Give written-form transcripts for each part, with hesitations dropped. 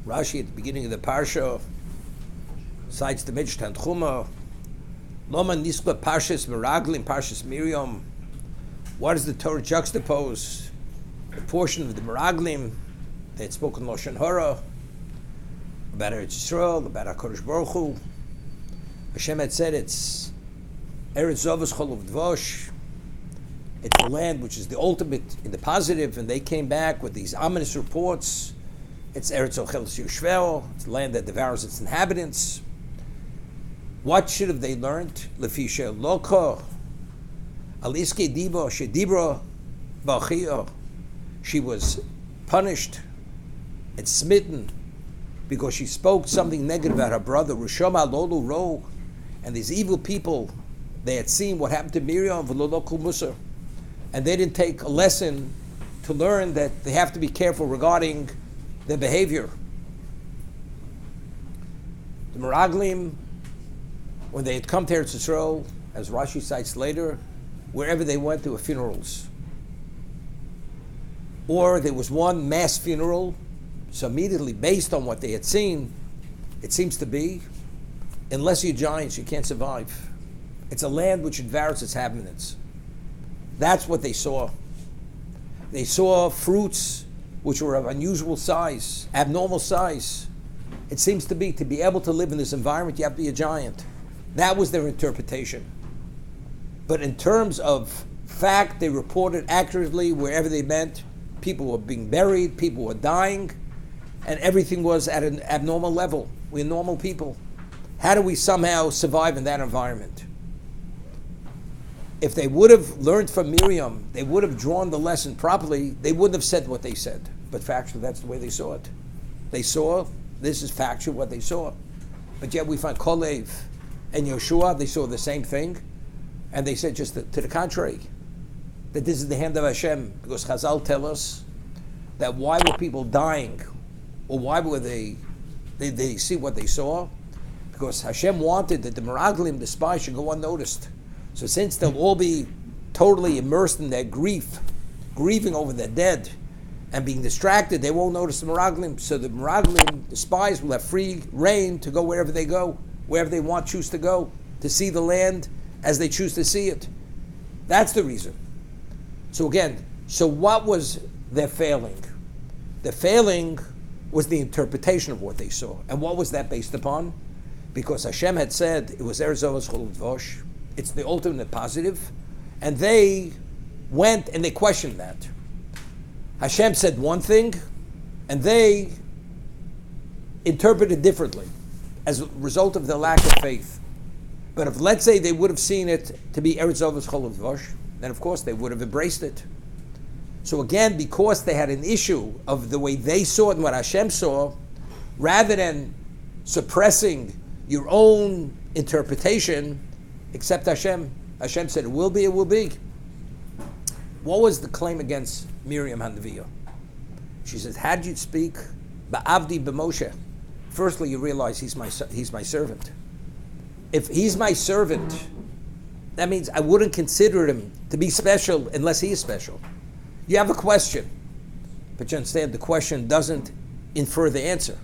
Rashi at the beginning of the parsha cites the Midrash Tanchuma. Loma niskla parshas meraglim, parshas Miriam. What does the Torah juxtapose? The portion of the meraglim they had spoken Lashon Hara about Eretz Yisrael, about HaKadosh Baruch Hu. Hashem had said it's Eretz Zovos Chol Uvdvosh. It's the land which is the ultimate in the positive, and they came back with these ominous reports. It's Eretz Ocheles Yushvel. It's a land that devours its inhabitants. What should have they learned? Lefi she'loka aliske diva shedibra b'achiyah. She was punished and smitten because she spoke something negative about her brother. Rishama lolu ro, and these evil people, they had seen what happened to Miriam v'lolokul musar, and they didn't take a lesson to learn that they have to be careful regarding their behavior. The Meraglim, when they had come to Eretz Yisrael, as Rashi cites later, wherever they went, there were funerals. Or there was one mass funeral, so immediately based on what they had seen, it seems to be, unless you're giants, you can't survive. It's a land which devours its inhabitants. That's what they saw. They saw fruits which were of unusual size, abnormal size. It seems to be able to live in this environment, you have to be a giant. That was their interpretation. But in terms of fact, they reported accurately wherever they went. People were being buried, people were dying, and everything was at an abnormal level. We're normal people. How do we somehow survive in that environment? If they would have learned from Miriam, they would have drawn the lesson properly, they wouldn't have said what they said. But factually, that's the way they saw it. They saw, this is factual, what they saw. But yet we find Kolev and Yoshua, they saw the same thing, and they said just to the contrary, that this is the hand of Hashem, because Chazal tell us that why were people dying, or why were they see what they saw? Because Hashem wanted that the Meraglim, the spies, should go unnoticed. So since they'll all be totally immersed in their grief, grieving over their dead, and being distracted, they won't notice the Meraglim. So the Meraglim, the spies, will have free reign to go wherever they go, wherever they want, choose to go, to see the land as they choose to see it. That's the reason. So again, so what was their failing? The failing was the interpretation of what they saw. And what was that based upon? Because Hashem had said it was Eretz Zovos Chol Uvdvosh. It's the ultimate positive. And they went and they questioned that. Hashem said one thing, and they interpreted differently as a result of their lack of faith. But if, let's say, they would have seen it to be Eretz Zovos Chol Uvdvosh, then of course they would have embraced it. So again, because they had an issue of the way they saw it and what Hashem saw, rather than suppressing your own interpretation, except Hashem said it will be, it will be. What was the claim against Miriam Hanaviyah? She says, how did you speak? Ba'avdi b'Moshe. Firstly, you realize he's my servant. If he's my servant, that means I wouldn't consider him to be special unless he is special. You have a question, but you understand the question doesn't infer the answer.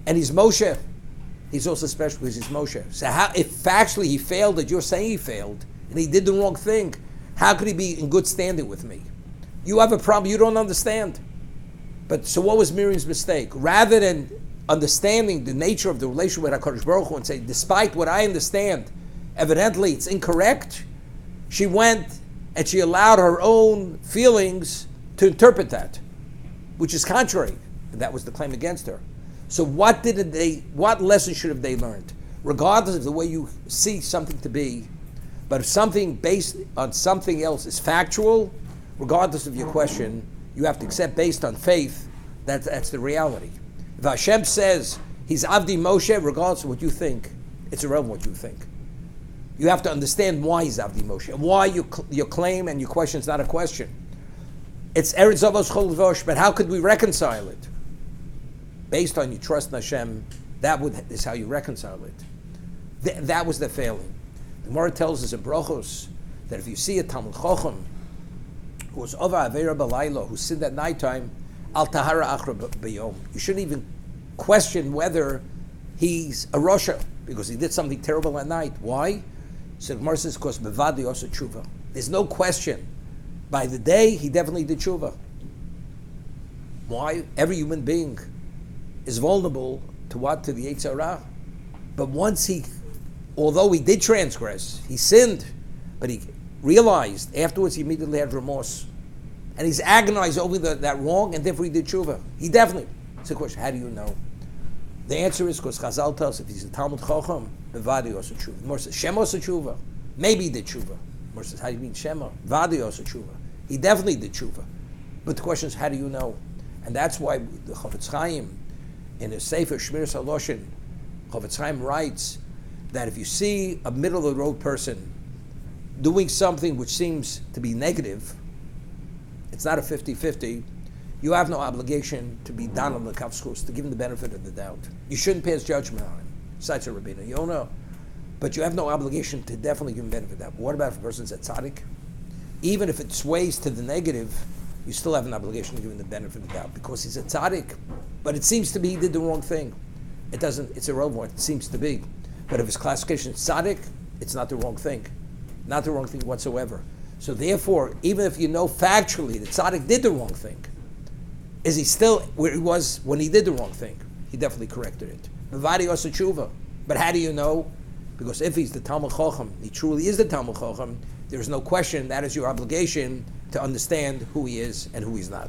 And he's Moshe. He's also special because he's Moshe. So how, if factually he failed that you're saying he failed, and he did the wrong thing, how could he be in good standing with me? You have a problem you don't understand. But so what was Miriam's mistake? Rather than understanding the nature of the relationship with HaKadosh Baruch Hu and say, despite what I understand, evidently it's incorrect, she went and she allowed her own feelings to interpret that, which is contrary. And that was the claim against her. So what lesson should have they learned? Regardless of the way you see something to be, but if something based on something else is factual, regardless of your question, you have to accept based on faith, that's the reality. If Hashem says he's Avdi Moshe, regardless of what you think, it's irrelevant what you think. You have to understand why he's Avdi Moshe, and why your claim and your question is not a question. It's Eretz Zovos Chol Uvdvosh, but how could we reconcile it? Based on your trust in Hashem, is how you reconcile it. That was the failing. The Gemara tells us in Brachos that if you see a Talmud Chacham who was over Avera B'Layla, who sinned at nighttime, Al tahara achra b'yom. You shouldn't even question whether he's a Rosha because he did something terrible at night. Why? So the Gemara says, because bevadi also tshuva. There's no question. By the day, he definitely did tshuva. Why? Every human being is vulnerable to what? To the Yetzer Hara. But once although he did transgress, he sinned, but he realized afterwards he immediately had remorse. And he's agonized over that wrong, and therefore he did tshuva. He definitely. It's a question, how do you know? The answer is because Chazal tells if he's a Talmud Chacham, Bevadi also tshuva. More says, Shema also tshuva. Maybe he did tshuva. More says, how do you mean Shema? Vadi also tshuva. He definitely did tshuva. But the question is, how do you know? And that's why the Chofetz Chaim, in his Sefer Shmiras HaLoshen, Chofetz Chaim writes that if you see a middle-of-the-road person doing something which seems to be negative, it's not a 50-50, you have no obligation to be down on the kafschus, to give him the benefit of the doubt. You shouldn't pass judgment on him. Besides a Rabbeinu, you don't know. But you have no obligation to definitely give him benefit of the doubt. But what about if a person's a tzaddik? Even if it sways to the negative, you still have an obligation to give him the benefit of the doubt because he's a tzaddik. But it seems to be he did the wrong thing. It's irrelevant, it seems to be. But if his classification is tzaddik, it's not the wrong thing. Not the wrong thing whatsoever. So therefore, even if you know factually that tzaddik did the wrong thing, is he still where he was when he did the wrong thing? He definitely corrected it. Mevadi also tshuva. But how do you know? Because if he's the Talmud Chacham, he truly is the Talmud Chacham, there is no question that is your obligation to understand who he is and who he's not.